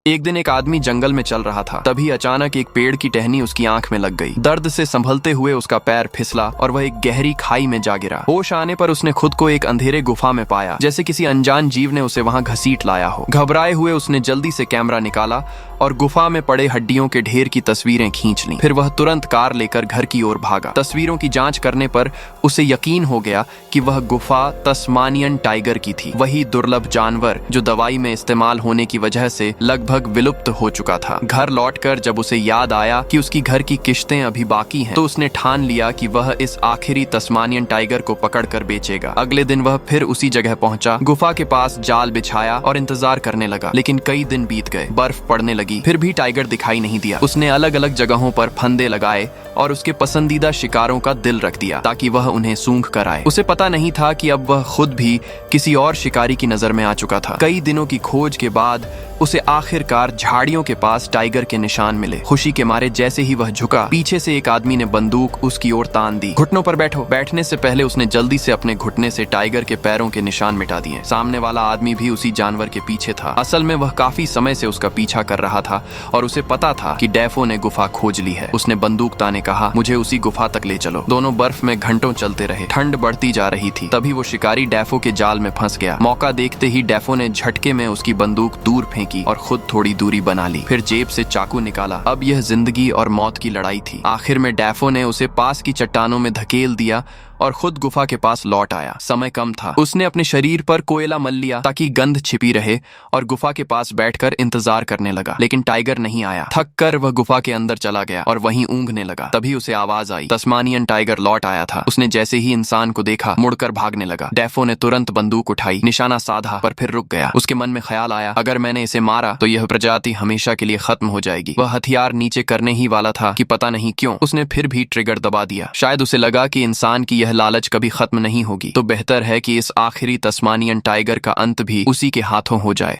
एक दिन एक आदमी जंगल में चल रहा था। तभी अचानक एक पेड़ की टहनी उसकी आंख में लग गई। दर्द से संभलते हुए उसका पैर फिसला और वह एक गहरी खाई में जा गिरा। होश आने पर उसने खुद को एक अंधेरे गुफा में पाया, जैसे किसी अनजान जीव ने उसे वहां घसीट लाया हो। घबराए हुए उसने जल्दी से कैमरा निकाला और गुफा में पड़े हड्डियों के ढेर की तस्वीरें खींच लीं। फिर वह तुरंत कार लेकर घर की ओर भागा। तस्वीरों की जांच करने पर उसे यकीन हो गया कि वह गुफा तस्मानियन टाइगर की थी, वही दुर्लभ जानवर जो दवाई में इस्तेमाल होने की वजह से लगभग विलुप्त हो चुका था। घर लौटकर जब उसे याद आया कि उसकी घर की किश्तें अभी बाकी हैं, तो उसने ठान लिया कि वह इस आखिरी तस्मानियन टाइगर को पकड़कर बेचेगा। अगले दिन वह फिर उसी जगह पहुंचा, गुफा के पास जाल बिछाया और इंतजार करने लगा। लेकिन कई दिन बीत गए, बर्फ पड़ने लगी, फिर भी टाइगर दिखाई नहीं दिया। उसने अलग अलग जगहों पर फंदे लगाए और उसके पसंदीदा शिकारों का दिल रख दिया ताकि वह उन्हें सूंघ कर आए। उसे पता नहीं था कि अब वह खुद भी किसी और शिकारी की नजर में आ चुका था। कई दिनों की खोज के बाद उसे आखिरकार झाड़ियों के पास टाइगर के निशान मिले। खुशी के मारे जैसे ही वह झुका, पीछे से एक आदमी ने बंदूक उसकी ओर तान दी। घुटनों पर बैठो। बैठने से पहले उसने जल्दी से अपने घुटने से टाइगर के पैरों के निशान मिटा दिए। सामने वाला आदमी भी उसी जानवर के पीछे था। असल में वह काफी समय से उसका पीछा कर रहा था और उसे पता था कि डेफो ने गुफा खोज ली है। उसने बंदूक ताने कहा, मुझे उसी गुफा तक ले चलो। दोनों बर्फ में घंटों चलते रहे। ठंड बढ़ती जा रही थी। तभी वो शिकारी डेफो के जाल में फंस गया। मौका देखते ही डेफो ने झटके में उसकी बंदूक दूर फेंकी और खुद थोड़ी दूरी बना ली। फिर जेब से चाकू निकाला। अब यह जिंदगी और मौत की लड़ाई थी। आखिर में डेफो ने उसे पास की चट्टानों में धकेल दिया और खुद गुफा के पास लौट आया। समय कम था। उसने अपने शरीर पर कोयला मल लिया ताकि गंध छिपी रहे और गुफा के पास बैठकर इंतजार करने लगा। लेकिन टाइगर नहीं आया। थक कर वह गुफा के अंदर चला गया और वहीं ऊँघने लगा। तभी उसे आवाज आई। तस्मानियन टाइगर लौट आया था। उसने जैसे ही इंसान को देखा, मुड़कर भागने लगा। डेफो ने तुरंत बंदूक उठाई, निशाना साधा, पर फिर रुक गया। उसके मन में ख्याल आया, अगर मैंने इसे मारा तो यह प्रजाति हमेशा के लिए खत्म हो जाएगी। वह हथियार नीचे करने ही वाला था कि पता नहीं क्यों उसने फिर भी ट्रिगर दबा दिया। शायद उसे लगा कि इंसान की लालच कभी खत्म नहीं होगी, तो बेहतर है कि इस आखिरी तस्मानियन टाइगर का अंत भी उसी के हाथों हो जाए।